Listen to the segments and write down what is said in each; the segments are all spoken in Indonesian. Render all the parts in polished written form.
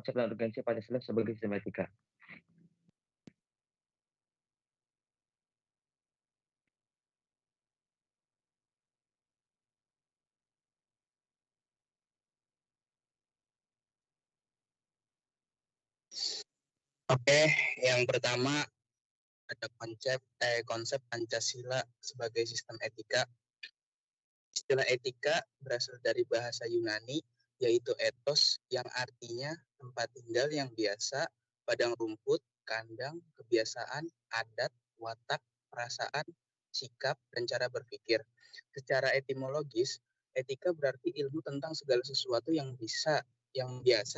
konsep dan urgensi Pancasila sebagai sistem etika? Oke, yang pertama ada konsep Pancasila sebagai sistem etika. Istilah etika berasal dari bahasa Yunani, yaitu ethos, yang artinya tempat tinggal yang biasa, padang rumput, kandang, kebiasaan, adat, watak, perasaan, sikap, dan cara berpikir. Secara etimologis, etika berarti ilmu tentang segala sesuatu yang biasa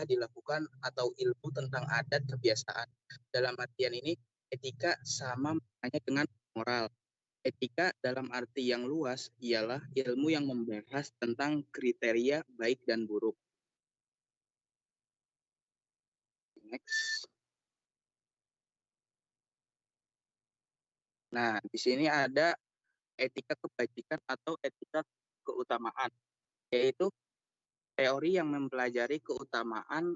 dilakukan atau ilmu tentang adat kebiasaan. Dalam artian ini, etika sama maknanya dengan moral. Etika dalam arti yang luas ialah ilmu yang membahas tentang kriteria baik dan buruk. Next. Nah, di sini ada etika kebajikan atau etika keutamaan, yaitu teori yang mempelajari keutamaan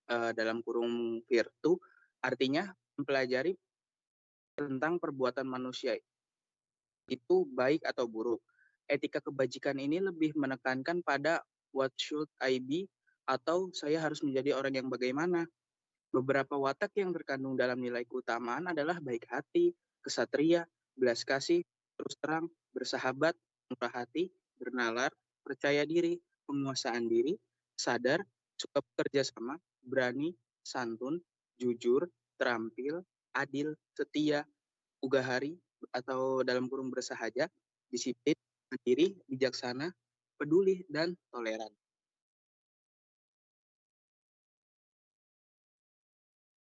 dalam kurung virtu, artinya mempelajari tentang perbuatan manusia itu baik atau buruk. Etika kebajikan ini lebih menekankan pada what should I be atau saya harus menjadi orang yang bagaimana. Beberapa watak yang terkandung dalam nilai keutamaan adalah baik hati, kesatria, belas kasih, terus terang, bersahabat, murah hati, bernalar, percaya diri, penguasaan diri, sadar, suka bekerja sama, berani, santun, jujur, terampil, adil, setia, ugahari atau dalam kurung bersahaja, disiplin, mandiri, bijaksana, peduli, dan toleran.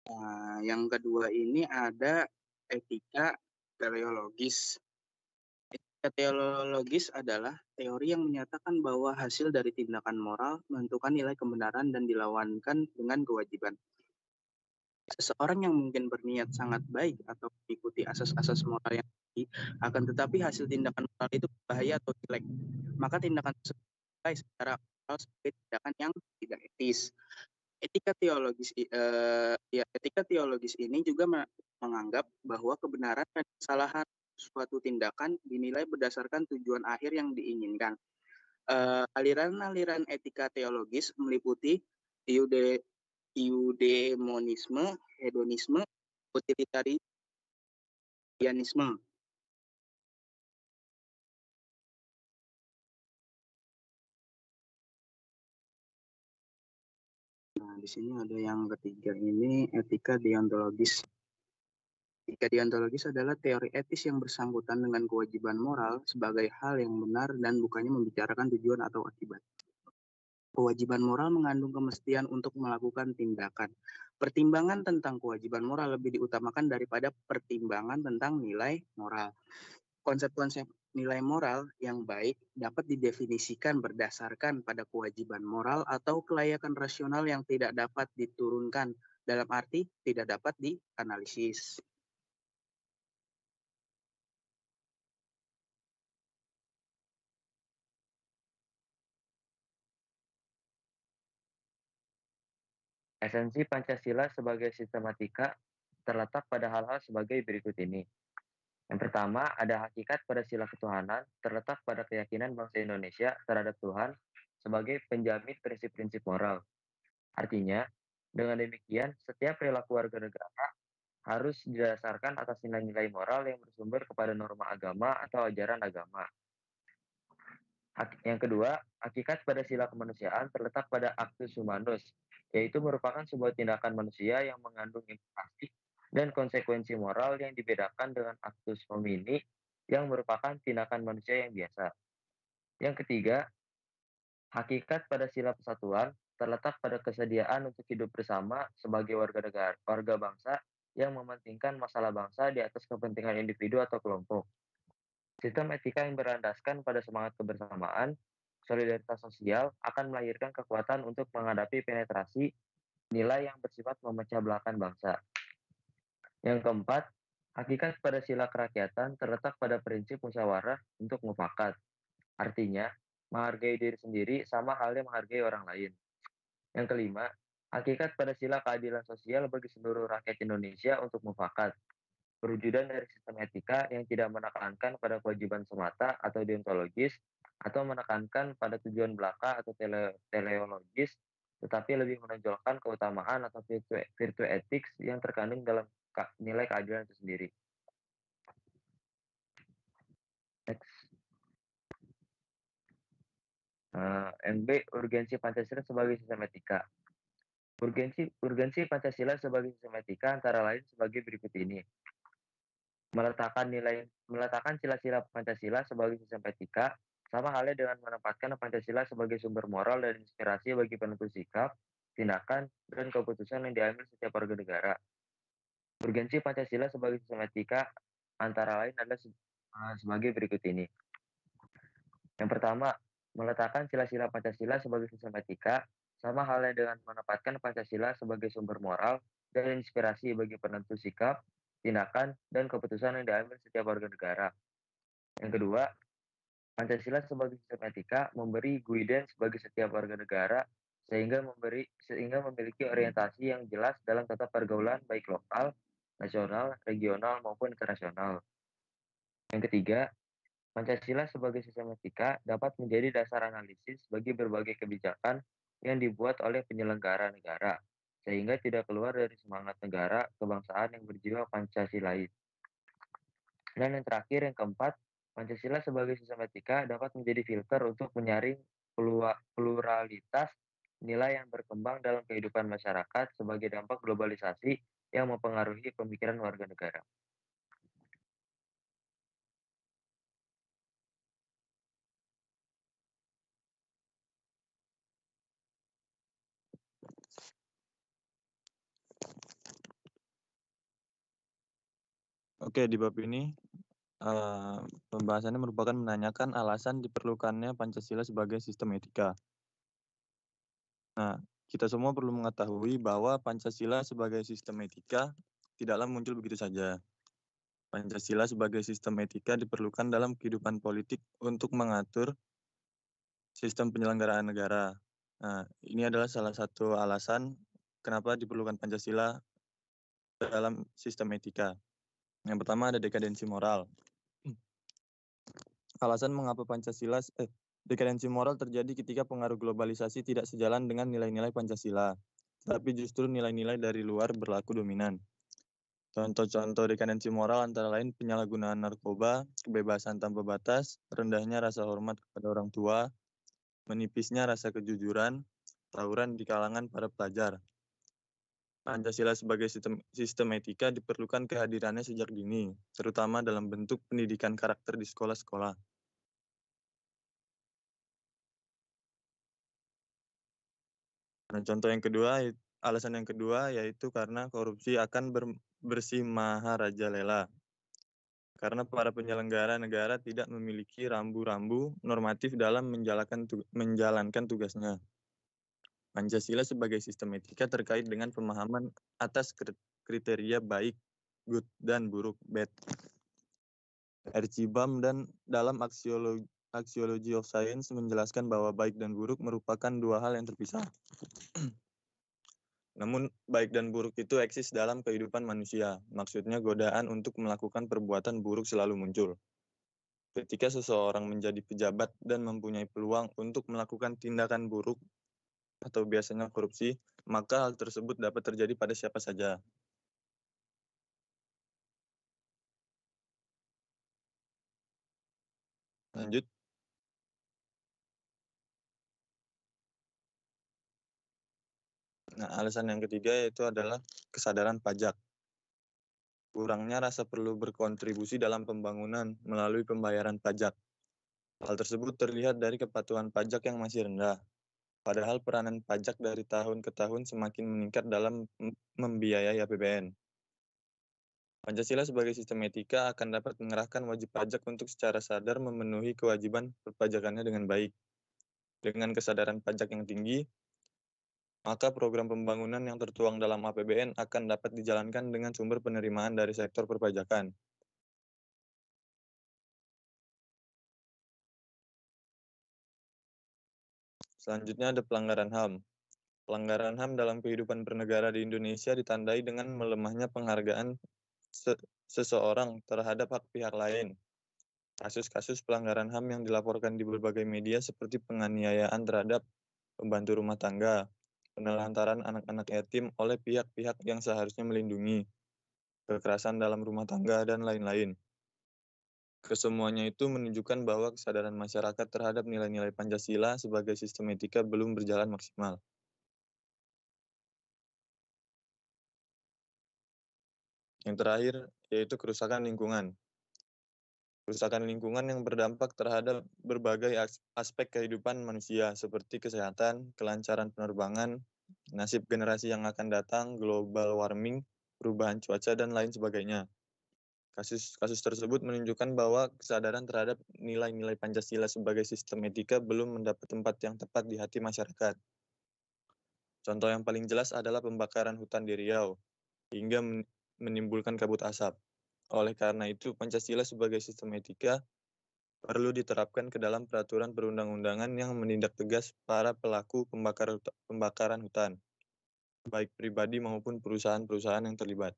Nah, yang kedua ini ada etika teleologis. Etika teleologis adalah teori yang menyatakan bahwa hasil dari tindakan moral menentukan nilai kebenaran dan dilawankan dengan kewajiban. Seseorang yang mungkin berniat sangat baik atau mengikuti asas-asas moral yang tinggi, akan tetapi hasil tindakan moral itu berbahaya atau jelek, maka tindakan tersebut dinilai secara moral sebagai tindakan yang tidak etis. Etika teologis ini juga menganggap bahwa kebenaran dan kesalahan suatu tindakan dinilai berdasarkan tujuan akhir yang diinginkan. Aliran-aliran etika teologis meliputi eudemonisme, hedonisme, utilitarianisme. Nah, di sini ada yang ketiga ini etika deontologis. Etika deontologis adalah teori etis yang bersangkutan dengan kewajiban moral sebagai hal yang benar dan bukannya membicarakan tujuan atau akibat. Kewajiban moral mengandung kemestian untuk melakukan tindakan. Pertimbangan tentang kewajiban moral lebih diutamakan daripada pertimbangan tentang nilai moral. Konsep-konsep nilai moral yang baik dapat didefinisikan berdasarkan pada kewajiban moral atau kelayakan rasional yang tidak dapat diturunkan, dalam arti tidak dapat dianalisis. Esensi Pancasila sebagai sistematika terletak pada hal-hal sebagai berikut ini. Yang pertama, ada hakikat pada sila ketuhanan terletak pada keyakinan bangsa Indonesia terhadap Tuhan sebagai penjamin prinsip-prinsip moral. Artinya, dengan demikian, setiap perilaku warga negara harus didasarkan atas nilai-nilai moral yang bersumber kepada norma agama atau ajaran agama. Yang kedua, hakikat pada sila kemanusiaan terletak pada actus humanus, yaitu merupakan sebuah tindakan manusia yang mengandung implikasi dan konsekuensi moral yang dibedakan dengan actus homini yang merupakan tindakan manusia yang biasa. Yang ketiga, hakikat pada sila persatuan terletak pada kesediaan untuk hidup bersama sebagai warga bangsa yang mementingkan masalah bangsa di atas kepentingan individu atau kelompok. Sistem etika yang berlandaskan pada semangat kebersamaan, solidaritas sosial akan melahirkan kekuatan untuk menghadapi penetrasi nilai yang bersifat memecah belahkan bangsa. Yang keempat, hakikat pada sila kerakyatan terletak pada prinsip musyawarah untuk mufakat. Artinya, menghargai diri sendiri sama halnya menghargai orang lain. Yang kelima, Hakikat pada sila keadilan sosial bagi seluruh rakyat Indonesia untuk mufakat. Perwujudan dari sistem etika yang tidak menekankan pada kewajiban semata atau deontologis, atau menekankan pada tujuan belaka atau teleologis, tetapi lebih menonjolkan keutamaan atau virtue ethics yang terkandung dalam nilai keadilan itu sendiri. Next. Yang B, urgensi Pancasila sebagai sistem etika. Urgensi Pancasila sebagai sistem etika antara lain sebagai berikut ini. Meletakkan sila-sila Pancasila sebagai sistem etika sama halnya dengan menempatkan Pancasila sebagai sumber moral dan inspirasi bagi penentu sikap, tindakan, dan keputusan yang diambil setiap warga negara. Urgensi Pancasila sebagai sistem etika antara lain adalah sebagai berikut ini. Yang pertama, meletakkan sila-sila Pancasila sebagai sistem etika sama halnya dengan menempatkan Pancasila sebagai sumber moral dan inspirasi bagi penentu sikap, tindakan, dan keputusan yang diambil setiap warga negara. Yang kedua, Pancasila sebagai sistem etika memberi guidance bagi setiap warga negara sehingga memiliki orientasi yang jelas dalam tata pergaulan baik lokal, nasional, regional maupun internasional. Yang ketiga, Pancasila sebagai sistem etika dapat menjadi dasar analisis bagi berbagai kebijakan yang dibuat oleh penyelenggara negara, sehingga tidak keluar dari semangat negara kebangsaan yang berjiwa Pancasilais. Dan yang terakhir, yang keempat, Pancasila sebagai sistem etika dapat menjadi filter untuk menyaring pluralitas nilai yang berkembang dalam kehidupan masyarakat sebagai dampak globalisasi yang mempengaruhi pemikiran warga negara. Oke, di bab ini pembahasannya merupakan menanyakan alasan diperlukannya Pancasila sebagai sistem etika. Nah, kita semua perlu mengetahui bahwa Pancasila sebagai sistem etika tidaklah muncul begitu saja. Pancasila sebagai sistem etika diperlukan dalam kehidupan politik untuk mengatur sistem penyelenggaraan negara. Nah, ini adalah salah satu alasan kenapa diperlukan Pancasila dalam sistem etika. Yang pertama ada dekadensi moral. Alasan mengapa dekadensi moral terjadi ketika pengaruh globalisasi tidak sejalan dengan nilai-nilai Pancasila, tapi justru nilai-nilai dari luar berlaku dominan. Contoh-contoh dekadensi moral antara lain penyalahgunaan narkoba, kebebasan tanpa batas, rendahnya rasa hormat kepada orang tua, menipisnya rasa kejujuran, tawuran di kalangan para pelajar. Pancasila sebagai sistem etika diperlukan kehadirannya sejak dini, terutama dalam bentuk pendidikan karakter di sekolah-sekolah. Nah, alasan yang kedua yaitu karena korupsi akan bersih maharajalela. Karena para penyelenggara negara tidak memiliki rambu-rambu normatif dalam menjalankan tugasnya. Pancasila sebagai sistem etika terkait dengan pemahaman atas kriteria baik, good, dan buruk, bad. Archibald dan dalam Axiology of Science menjelaskan bahwa baik dan buruk merupakan dua hal yang terpisah. Namun, baik dan buruk itu eksis dalam kehidupan manusia. Maksudnya godaan untuk melakukan perbuatan buruk selalu muncul. Ketika seseorang menjadi pejabat dan mempunyai peluang untuk melakukan tindakan buruk atau biasanya korupsi, maka hal tersebut dapat terjadi pada siapa saja. Lanjut. Nah, alasan yang ketiga yaitu adalah kesadaran pajak. Kurangnya rasa perlu berkontribusi dalam pembangunan melalui pembayaran pajak. Hal tersebut terlihat dari kepatuhan pajak yang masih rendah. Padahal peranan pajak dari tahun ke tahun semakin meningkat dalam membiayai APBN. Pancasila sebagai sistem etika akan dapat mengerahkan wajib pajak untuk secara sadar memenuhi kewajiban perpajakannya dengan baik. Dengan kesadaran pajak yang tinggi, maka program pembangunan yang tertuang dalam APBN akan dapat dijalankan dengan sumber penerimaan dari sektor perpajakan. Selanjutnya ada pelanggaran HAM. Pelanggaran HAM dalam kehidupan bernegara di Indonesia ditandai dengan melemahnya penghargaan seseorang terhadap hak pihak lain. Kasus-kasus pelanggaran HAM yang dilaporkan di berbagai media seperti penganiayaan terhadap pembantu rumah tangga, penelantaran anak-anak yatim oleh pihak-pihak yang seharusnya melindungi, kekerasan dalam rumah tangga, dan lain-lain. Kesemuanya itu menunjukkan bahwa kesadaran masyarakat terhadap nilai-nilai Pancasila sebagai sistem etika belum berjalan maksimal. Yang terakhir, yaitu kerusakan lingkungan. Kerusakan lingkungan yang berdampak terhadap berbagai aspek kehidupan manusia, seperti kesehatan, kelancaran penerbangan, nasib generasi yang akan datang, global warming, perubahan cuaca, dan lain sebagainya. Kasus tersebut menunjukkan bahwa kesadaran terhadap nilai-nilai Pancasila sebagai sistem etika belum mendapat tempat yang tepat di hati masyarakat. Contoh yang paling jelas adalah pembakaran hutan di Riau, hingga menimbulkan kabut asap. Oleh karena itu, Pancasila sebagai sistem etika perlu diterapkan ke dalam peraturan perundang-undangan yang menindak tegas para pelaku pembakaran hutan, baik pribadi maupun perusahaan-perusahaan yang terlibat.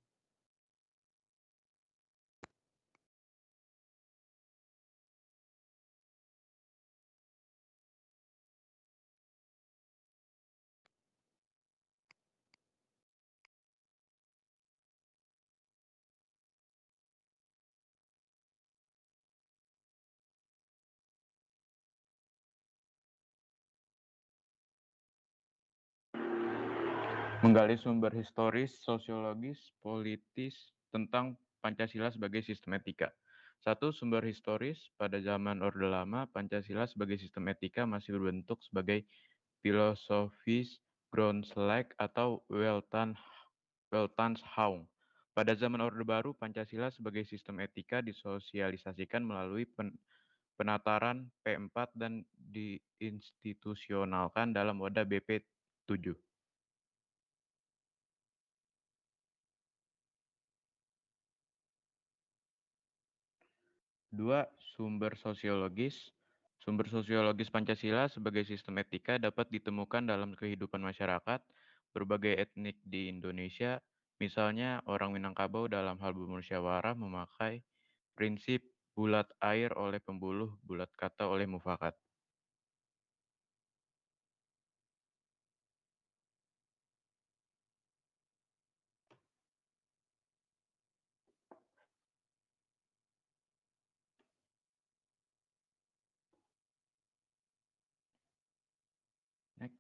Menggali sumber historis, sosiologis, politis tentang Pancasila sebagai sistem etika. 1. Sumber historis. Pada zaman Orde Lama, Pancasila sebagai sistem etika masih berbentuk sebagai filosofis Grundslag atau Weltanschauung. Pada zaman Orde Baru, Pancasila sebagai sistem etika disosialisasikan melalui penataran P4 dan diinstitusionalkan dalam wadah BP 7. 2. Sumber sosiologis. Sumber sosiologis Pancasila sebagai sistem etika dapat ditemukan dalam kehidupan masyarakat berbagai etnik di Indonesia, misalnya orang Minangkabau dalam hal bermusyawarah memakai prinsip bulat air oleh pembuluh, bulat kata oleh mufakat. Next.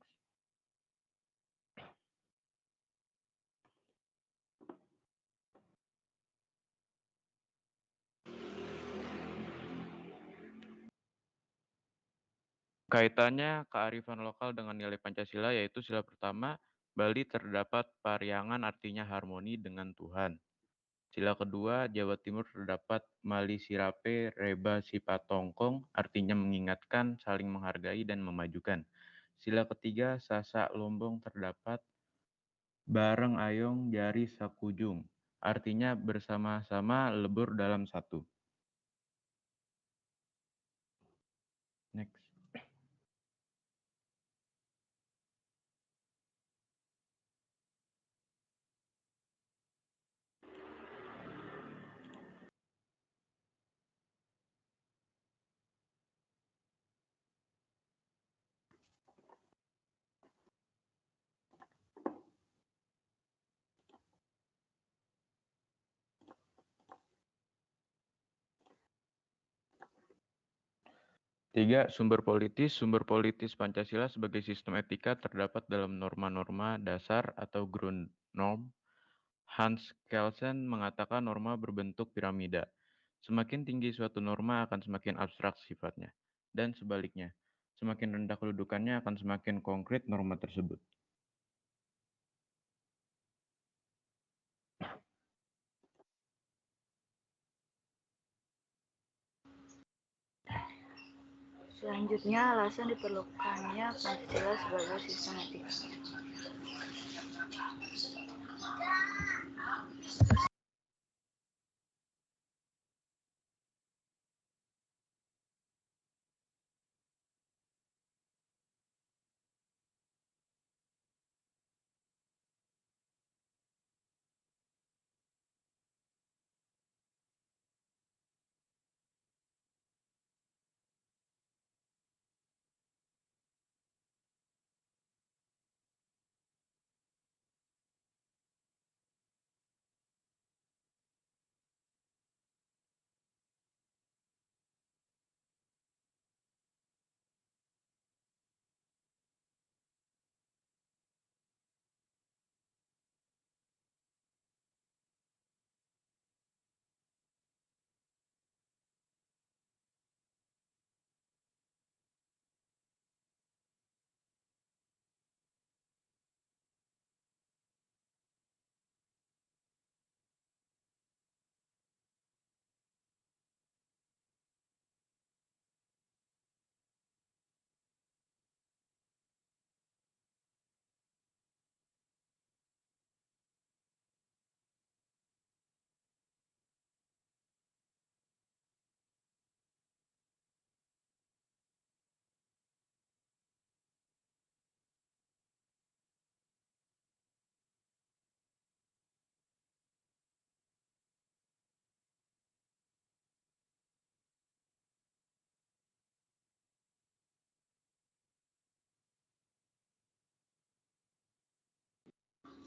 Kaitannya kearifan lokal dengan nilai Pancasila yaitu sila pertama, Bali terdapat pariangan artinya harmoni dengan Tuhan. Sila kedua, Jawa Timur terdapat Mali Sirape Reba Sipatongkong artinya mengingatkan, saling menghargai, dan memajukan. Sila ketiga, Sasak Lombong terdapat Bareng Ayong Jari Sakujung artinya bersama-sama lebur dalam satu. Next. Tiga, sumber politis. Sumber politis Pancasila sebagai sistem etika terdapat dalam norma-norma dasar atau Grundnorm. Hans Kelsen mengatakan norma berbentuk piramida. Semakin tinggi suatu norma akan semakin abstrak sifatnya. Dan sebaliknya, semakin rendah kedudukannya akan semakin konkret norma tersebut. Selanjutnya, alasan diperlukannya Pancasila sebagai sistem etika.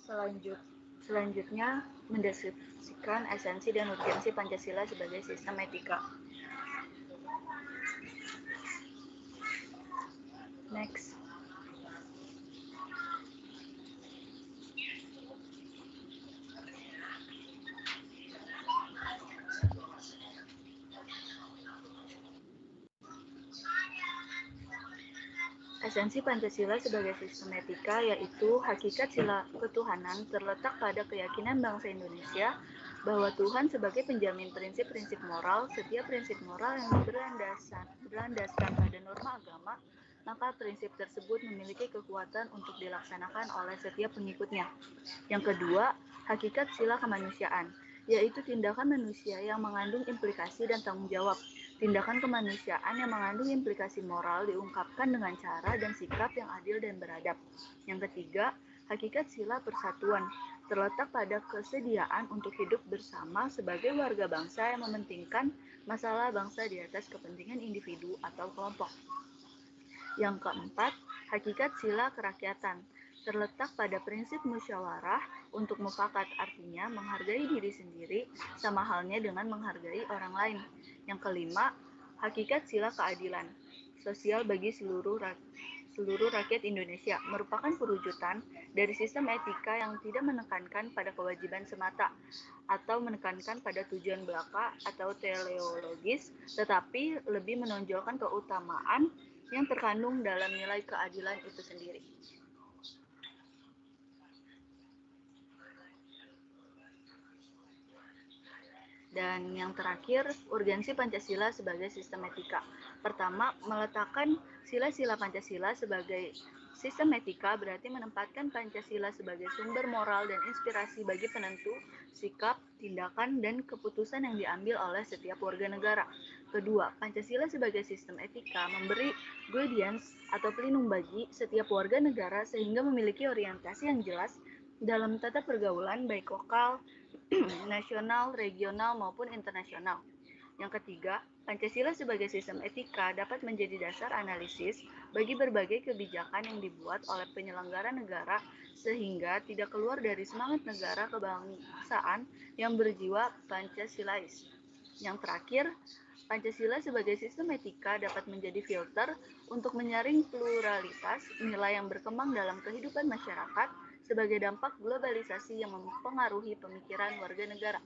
Selanjutnya, mendeskripsikan esensi dan urgensi Pancasila sebagai sistem etika. Next. Esensi Pancasila sebagai sistem etika yaitu hakikat sila ketuhanan terletak pada keyakinan bangsa Indonesia bahwa Tuhan sebagai penjamin prinsip-prinsip moral. Setiap prinsip moral yang berlandaskan pada norma agama, maka prinsip tersebut memiliki kekuatan untuk dilaksanakan oleh setiap pengikutnya. Yang kedua, hakikat sila kemanusiaan, yaitu tindakan manusia yang mengandung implikasi dan tanggung jawab. Tindakan kemanusiaan yang mengandung implikasi moral diungkapkan dengan cara dan sikap yang adil dan beradab. Yang ketiga, hakikat sila persatuan terletak pada kesediaan untuk hidup bersama sebagai warga bangsa yang mementingkan masalah bangsa di atas kepentingan individu atau kelompok. Yang keempat, hakikat sila kerakyatan terletak pada prinsip musyawarah untuk mufakat, artinya menghargai diri sendiri sama halnya dengan menghargai orang lain. Yang kelima, hakikat sila keadilan sosial bagi seluruh rakyat Indonesia merupakan perwujudan dari sistem etika yang tidak menekankan pada kewajiban semata atau menekankan pada tujuan belaka atau teleologis, tetapi lebih menonjolkan keutamaan yang terkandung dalam nilai keadilan itu sendiri. Dan yang terakhir, urgensi Pancasila sebagai sistem etika. Pertama, meletakkan sila-sila Pancasila sebagai sistem etika berarti menempatkan Pancasila sebagai sumber moral dan inspirasi bagi penentu sikap, tindakan, dan keputusan yang diambil oleh setiap warga negara. Kedua, Pancasila sebagai sistem etika memberi guidance atau pelindung bagi setiap warga negara sehingga memiliki orientasi yang jelas dalam tata pergaulan baik lokal, nasional, regional, maupun internasional. Yang ketiga, Pancasila sebagai sistem etika dapat menjadi dasar analisis bagi berbagai kebijakan yang dibuat oleh penyelenggara negara sehingga tidak keluar dari semangat negara kebangsaan yang berjiwa Pancasilais. Yang terakhir, Pancasila sebagai sistem etika dapat menjadi filter untuk menyaring pluralitas nilai yang berkembang dalam kehidupan masyarakat sebagai dampak globalisasi yang mempengaruhi pemikiran warga negara.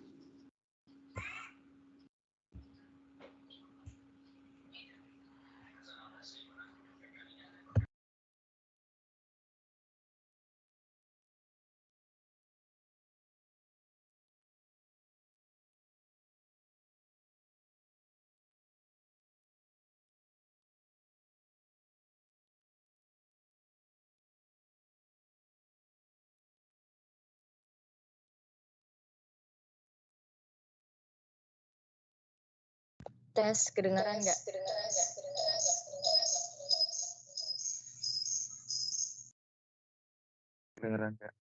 Tes, kedengaran nggak? Kedengeran nggak?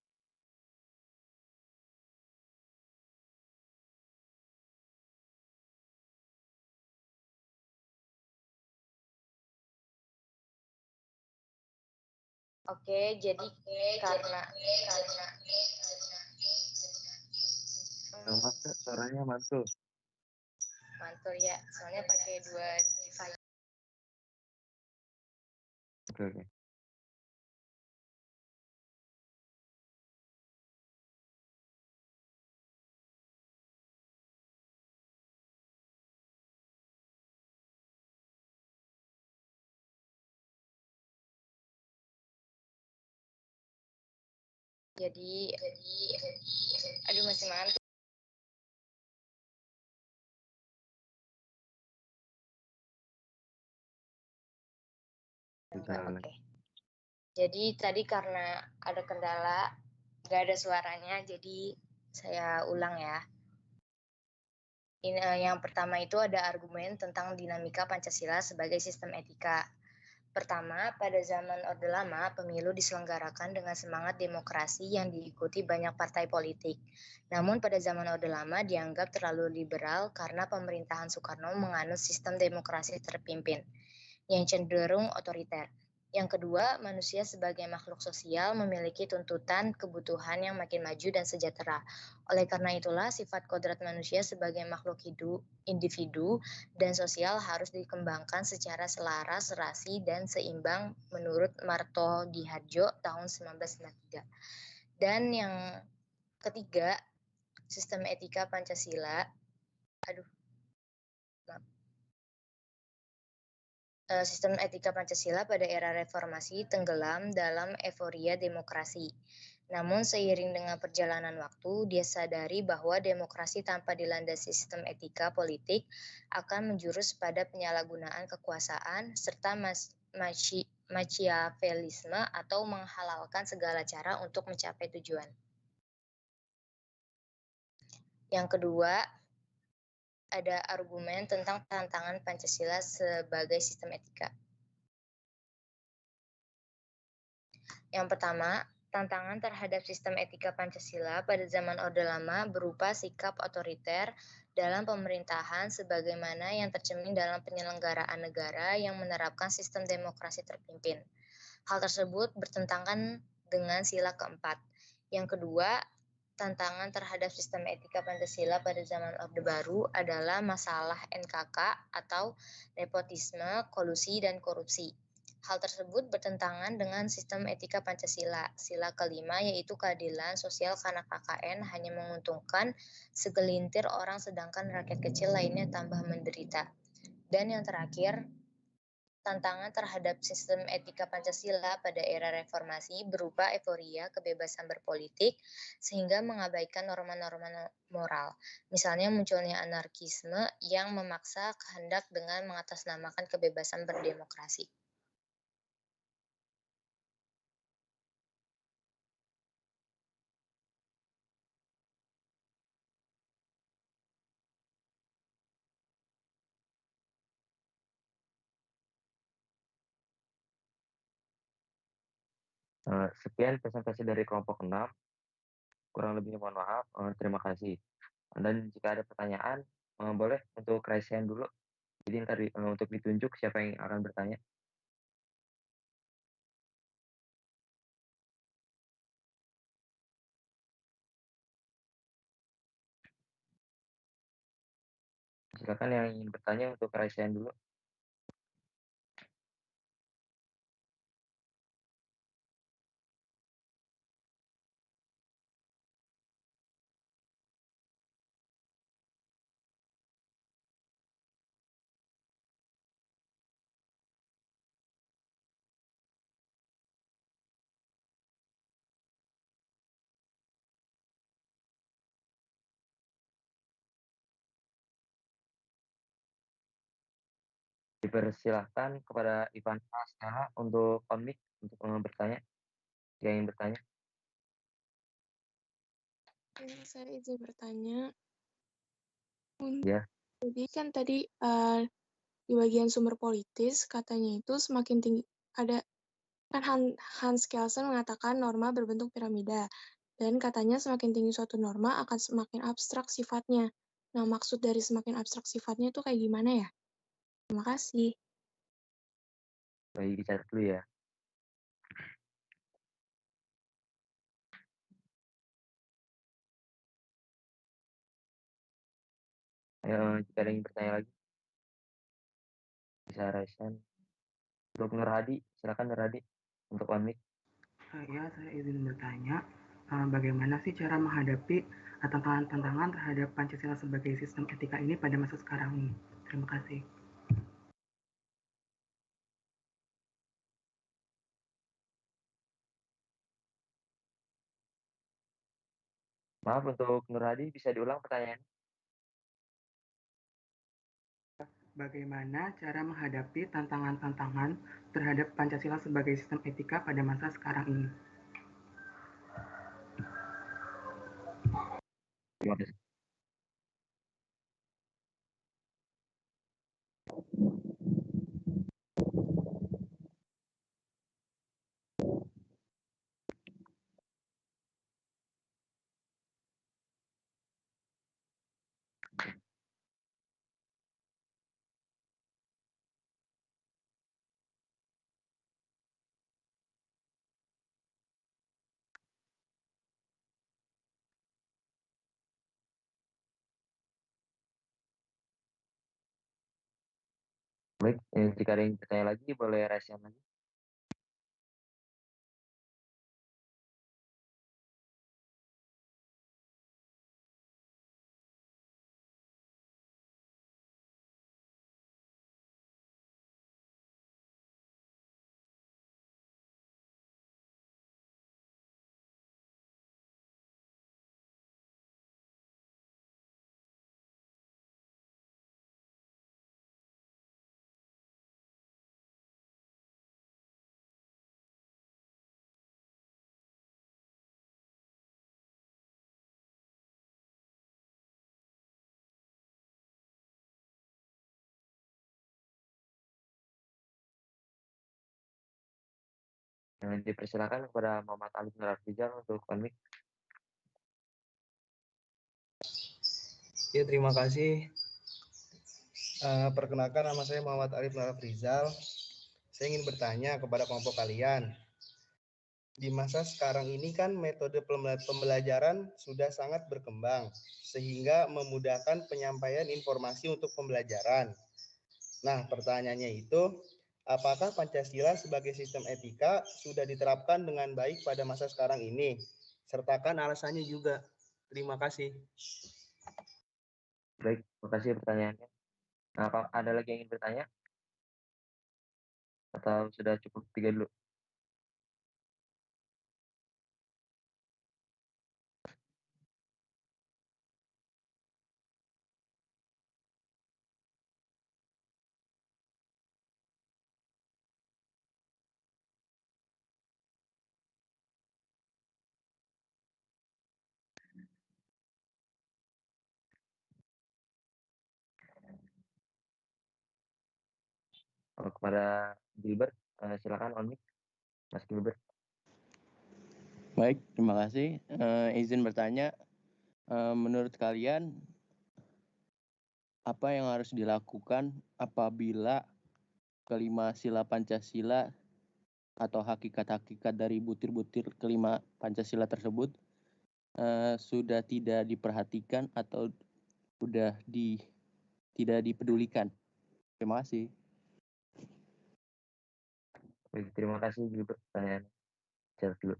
Oke, jadi karena Maaf, Kak, suaranya mantul. mantul ya, soalnya pakai dua device. Oke. Jadi aduh masih mantul. Oke. Jadi tadi karena ada kendala, nggak ada suaranya, jadi saya ulang ya. Yang pertama itu ada argumen tentang dinamika Pancasila sebagai sistem etika. Pertama, pada zaman Orde Lama, pemilu diselenggarakan dengan semangat demokrasi yang diikuti banyak partai politik. Namun pada zaman Orde Lama dianggap terlalu liberal karena pemerintahan Soekarno menganut sistem demokrasi terpimpin yang cenderung otoriter. Yang kedua, manusia sebagai makhluk sosial memiliki tuntutan kebutuhan yang makin maju dan sejahtera. Oleh karena itulah, sifat kodrat manusia sebagai makhluk hidup, individu, dan sosial harus dikembangkan secara selaras, serasi, dan seimbang menurut Marto Dihardjo tahun 1993. Dan yang ketiga, sistem etika Pancasila. Sistem etika Pancasila pada era reformasi tenggelam dalam euforia demokrasi. Namun seiring dengan perjalanan waktu, dia sadari bahwa demokrasi tanpa dilandasi sistem etika politik akan menjurus pada penyalahgunaan kekuasaan serta machiavellisme atau menghalalkan segala cara untuk mencapai tujuan. Yang kedua, ada argumen tentang tantangan Pancasila sebagai sistem etika. Yang pertama, tantangan terhadap sistem etika Pancasila pada zaman Orde Lama berupa sikap otoriter dalam pemerintahan sebagaimana yang tercermin dalam penyelenggaraan negara yang menerapkan sistem demokrasi terpimpin. Hal tersebut bertentangan dengan sila keempat. Yang kedua, tantangan terhadap sistem etika Pancasila pada zaman Orde Baru adalah masalah NKK atau nepotisme, kolusi, dan korupsi. Hal tersebut bertentangan dengan sistem etika Pancasila. Sila kelima yaitu keadilan sosial karena KKN hanya menguntungkan segelintir orang sedangkan rakyat kecil lainnya tambah menderita. Dan yang terakhir, tantangan terhadap sistem etika Pancasila pada era reformasi berupa euforia kebebasan berpolitik sehingga mengabaikan norma-norma moral. Misalnya munculnya anarkisme yang memaksa kehendak dengan mengatasnamakan kebebasan berdemokrasi. Sekian presentasi dari kelompok 6. Kurang lebihnya mohon maaf. Terima kasih. Dan jika ada pertanyaan, boleh untuk raise hand dulu. Jadi ntar untuk ditunjuk siapa yang akan bertanya. Silakan yang ingin bertanya untuk raise hand dulu. Dipersilahkan kepada Ivan Astana untuk on-mic untuk bertanya. Yang ingin bertanya. Ya, saya izin bertanya. Ya. Jadi kan tadi di bagian sumber politis katanya itu semakin tinggi ada kan Hans Kelsen mengatakan norma berbentuk piramida dan katanya semakin tinggi suatu norma akan semakin abstrak sifatnya. Nah, maksud dari semakin abstrak sifatnya itu kayak gimana ya? Terima kasih. Baik, dicatat dulu ya. Jika ada yang bertanya lagi, bisa raise hand. Untuk Nur Hadi, silakan Nur Hadi untuk on-mic. Ya, saya izin bertanya, bagaimana sih cara menghadapi tantangan-tantangan terhadap Pancasila sebagai sistem etika ini pada masa sekarang ini? Terima kasih. Maaf, untuk Nur Hadi bisa diulang pertanyaan. Bagaimana cara menghadapi tantangan-tantangan terhadap Pancasila sebagai sistem etika pada masa sekarang ini? Terima kasih. Baik, jika ada yang bertanya lagi, boleh raise hand lagi. Dipersilakan kepada Muhammad Alif Nurafizal untuk on-mic. Ya, terima kasih. Perkenalkan, nama saya Muhammad Alif Nurafizal. Saya ingin bertanya kepada kelompok kalian. Di masa sekarang ini kan metode pembelajaran sudah sangat berkembang, sehingga memudahkan penyampaian informasi untuk pembelajaran. Nah, pertanyaannya itu, apakah Pancasila sebagai sistem etika sudah diterapkan dengan baik pada masa sekarang ini? Sertakan alasannya juga. Terima kasih. Baik, terima kasih pertanyaannya. Nah, apa ada lagi yang ingin bertanya? Atau sudah cukup 3 dulu? Kepada Gilbert, silakan on-mic, Mas Gilbert. Baik, terima kasih. Izin bertanya, menurut kalian apa yang harus dilakukan apabila kelima sila Pancasila atau hakikat-hakikat dari butir-butir kelima Pancasila tersebut sudah tidak diperhatikan atau sudah tidak dipedulikan? Terima kasih. Baik, terima kasih Gilbert pertanyaan. Jawab dulu.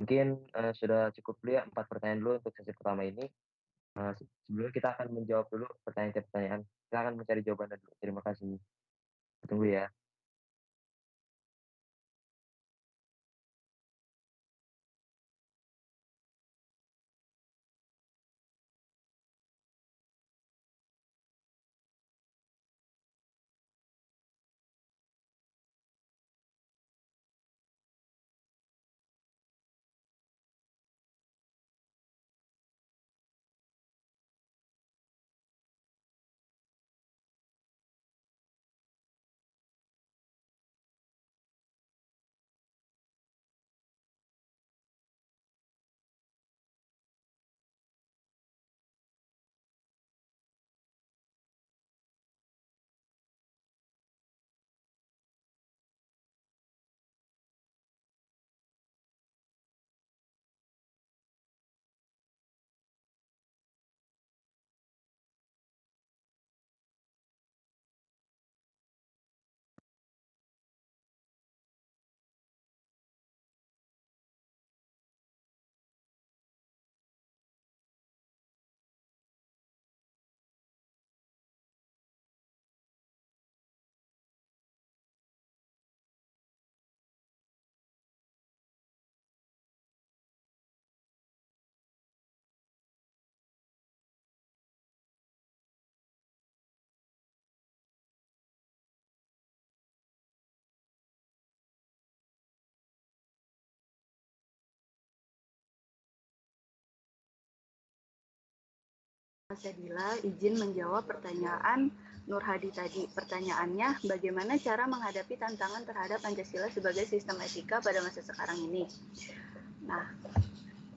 Mungkin sudah cukup dulu ya 4 pertanyaan dulu untuk sesi pertama ini. Sebelumnya kita akan menjawab dulu pertanyaan. Kita akan mencari jawabannya dulu. Terima kasih. Tunggu ya. Mas Adila, izin menjawab pertanyaan Nur Hadi tadi. Pertanyaannya, bagaimana cara menghadapi tantangan terhadap Pancasila sebagai sistem etika pada masa sekarang ini? Nah,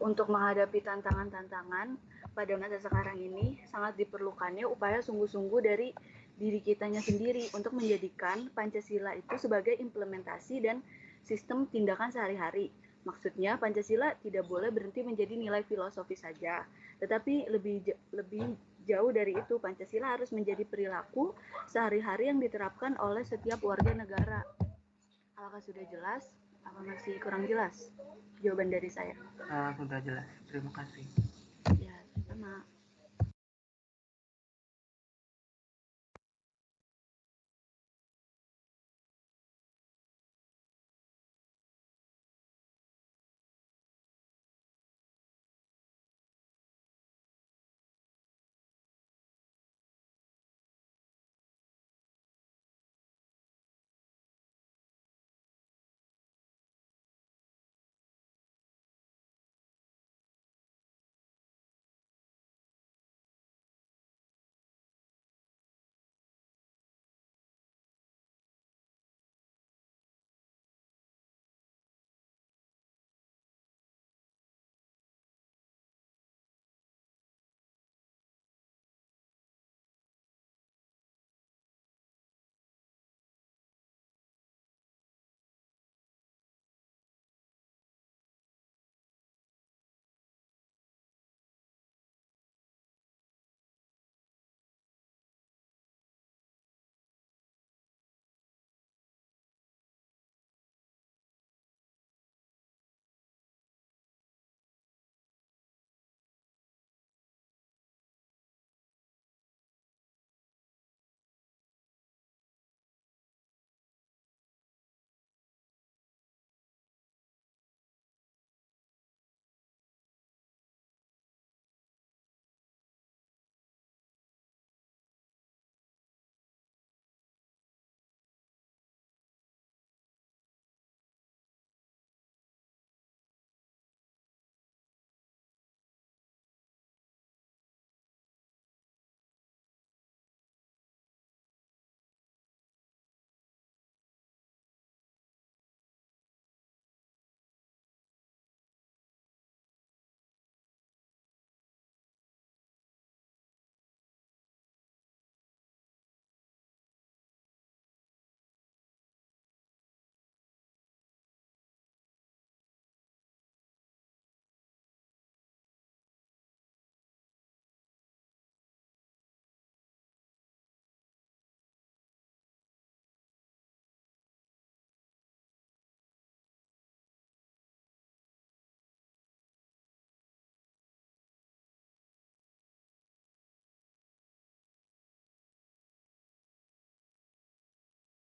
untuk menghadapi tantangan-tantangan pada masa sekarang ini, sangat diperlukannya upaya sungguh-sungguh dari diri kitanya sendiri untuk menjadikan Pancasila itu sebagai implementasi dan sistem tindakan sehari-hari. Maksudnya, Pancasila tidak boleh berhenti menjadi nilai filosofi saja, tetapi lebih Jauh dari itu, Pancasila harus menjadi perilaku sehari-hari yang diterapkan oleh setiap warga negara. Apakah sudah jelas? Apa masih kurang jelas? Jawaban dari saya. Sudah jelas. Terima kasih. Ya, sama.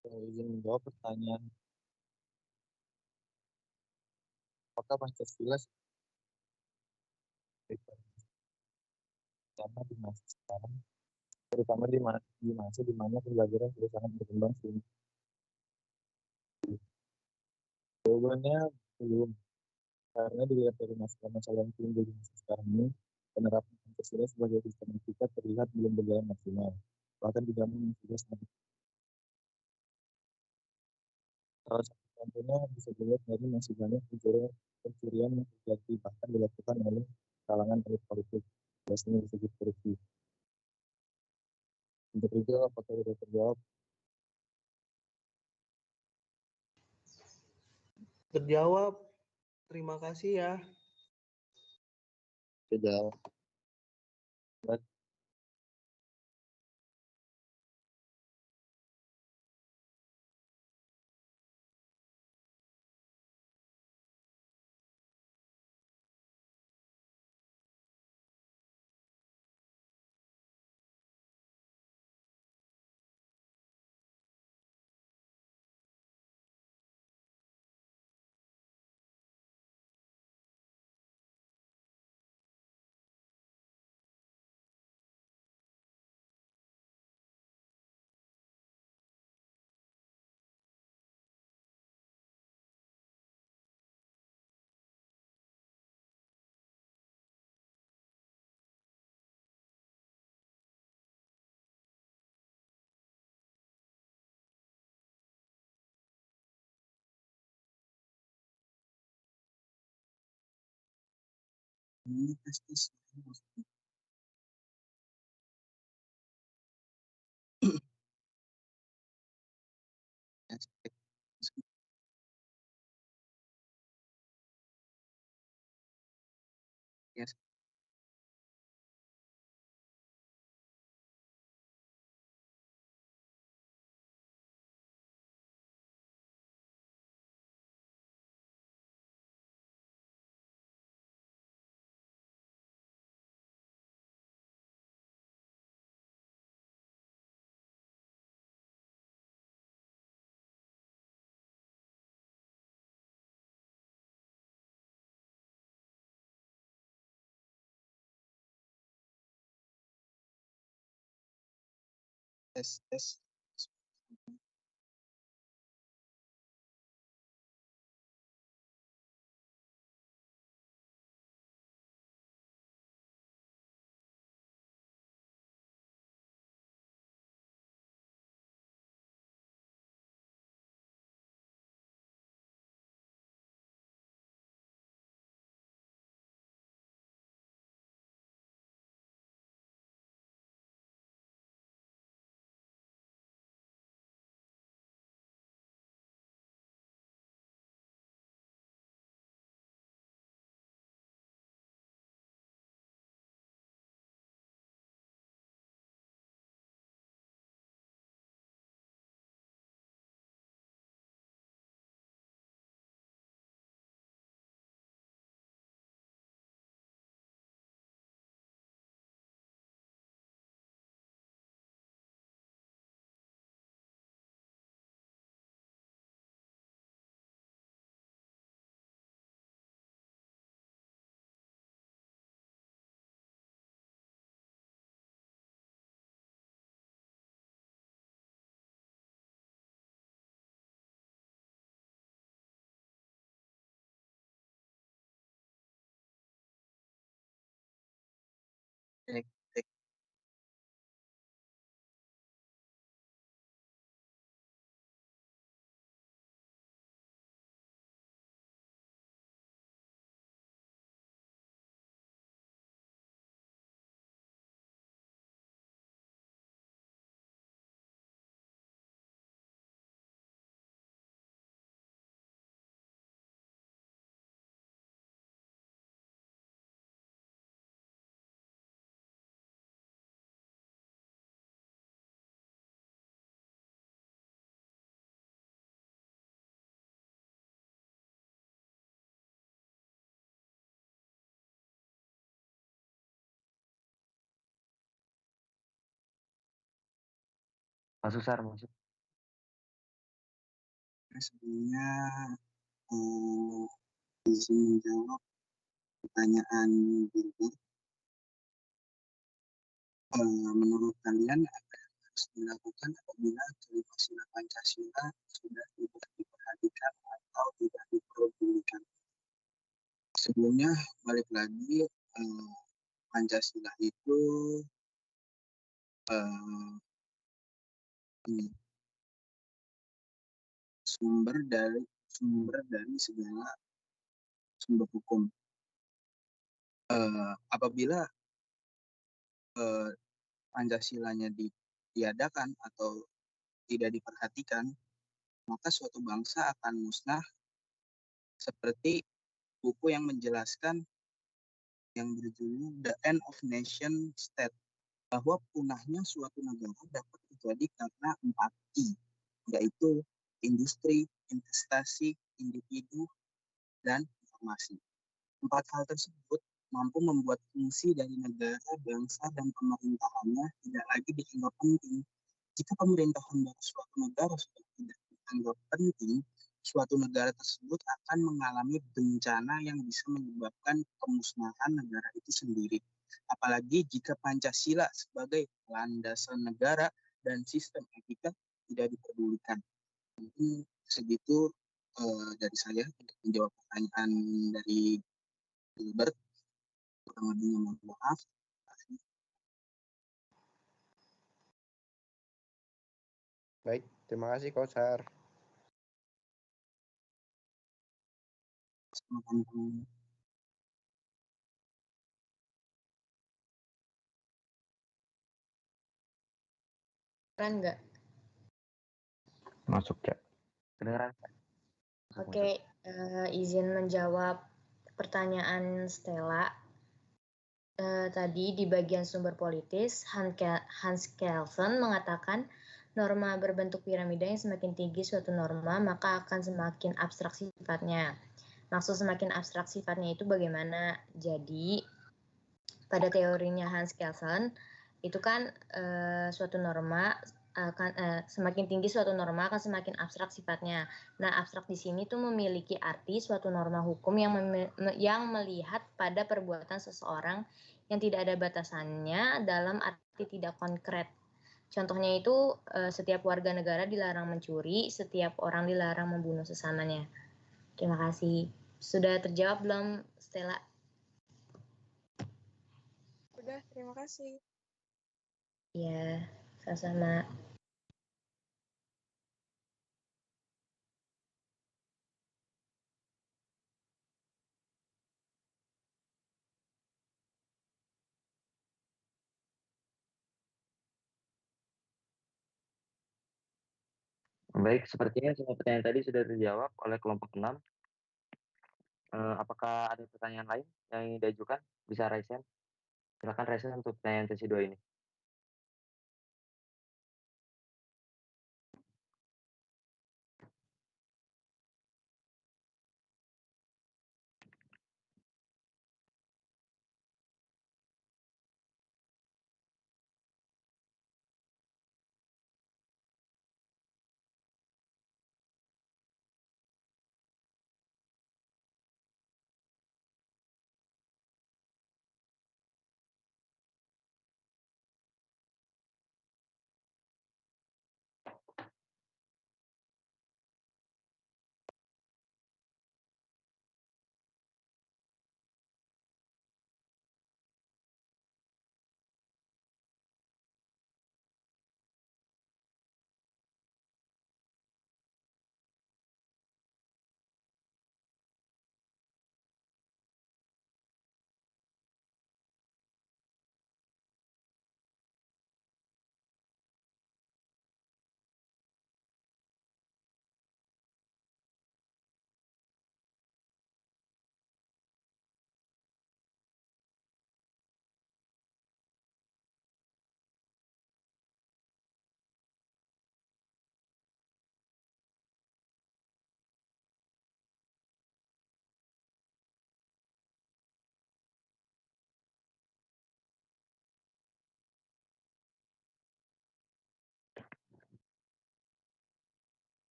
Saya izin menjawab pertanyaan. Apakah Pancasila sama di masa sekarang, terutama di masa di mana pembelajaran sudah sangat berkembang sehingga jawabannya belum, karena dilihat dari masalah-masalah yang timbul di masa sekarang ini, penerapan Pancasila sebagai sistem etika terlihat belum berjalan maksimal, bahkan di zaman yang sudah sangat. Salah satu contohnya bisa dilihat dari masih banyak pencurian yang terjadi bahkan dilakukan oleh kalangan elit politik, biasanya disebut korupsi. Untuk itu, apakah sudah terjawab? Terjawab. Terima kasih ya. Terjawab. Yes. tes. Cek. Masuk, Sar, masuk. Sebelumnya izin menjawab pertanyaan Gilbert. Menurut kalian apa yang harus dilakukan apabila kelima sila Pancasila sudah tidak diperhatikan atau tidak diperdulikan? Sebelumnya balik lagi, Pancasila itu ini sumber dari segala sumber hukum. Apabila Pancasilanya ditiadakan atau tidak diperhatikan, maka suatu bangsa akan musnah, seperti buku yang menjelaskan yang berjudul The End of Nation State, bahwa punahnya suatu negara dapat terjadi karena 4I, yaitu industri, investasi, individu, dan informasi. 4 hal tersebut mampu membuat fungsi dari negara, bangsa, dan pemerintahannya tidak lagi dianggap penting. Jika pemerintahan dari suatu negara sudah tidak dianggap penting, suatu negara tersebut akan mengalami bencana yang bisa menyebabkan kemusnahan negara itu sendiri. Apalagi jika Pancasila sebagai landasan negara dan sistem etika tidak diperdulikan. Mungkin segitu dari saya untuk menjawab pertanyaan dari Gilbert. Kurang lebihnya mohon maaf. Baik, terima kasih Kausar. Kedengeran nggak? Masuk ya. Kedengeran? Oke, izin menjawab pertanyaan Stella. Tadi di bagian sumber politis, Hans Kelsen mengatakan norma berbentuk piramida yang semakin tinggi suatu norma, maka akan semakin abstrak sifatnya. Maksud semakin abstrak sifatnya itu bagaimana? Jadi, pada teorinya Hans Kelsen, itu kan suatu norma akan semakin tinggi suatu norma akan semakin abstrak sifatnya. Nah, abstrak di sini tuh memiliki arti suatu norma hukum yang melihat pada perbuatan seseorang yang tidak ada batasannya dalam arti tidak konkret. Contohnya itu setiap warga negara dilarang mencuri, setiap orang dilarang membunuh sesamanya. Terima kasih. Sudah terjawab belum, Stella? Udah, terima kasih. Ya, sama-sama. Baik, sepertinya semua pertanyaan tadi sudah terjawab oleh kelompok 6. Apakah ada pertanyaan lain yang ingin diajukan? Bisa raise hand. Silakan raise hand untuk pertanyaan sesi 2 ini.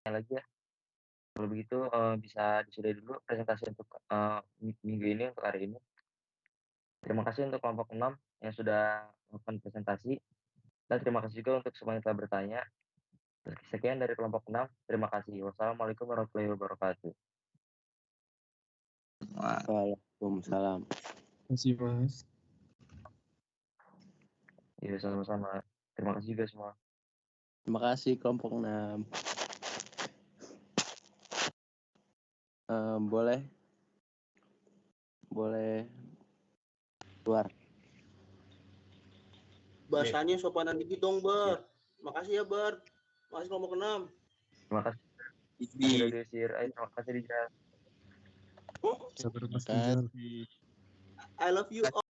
Lagi ya. Kalau begitu bisa disudahi dulu presentasi untuk minggu ini, untuk hari ini. Terima kasih untuk kelompok 6 yang sudah melakukan presentasi, dan terima kasih juga untuk semua yang telah bertanya. Sekian dari kelompok 6. Terima kasih. Wassalamualaikum warahmatullahi wabarakatuh. Waalaikumsalam. Terima kasih, Mas. Iya, sama-sama. Terima kasih juga semua. Terima kasih kelompok 6. Boleh keluar. Bahasanya sopanan dikit dong, Bar. Makasih ya, Bar. Makasih kelompok 6. Terima kasih. Sudah diusir. Terima kasih, Dijal. Sabar, Mas Rizal. I love you all.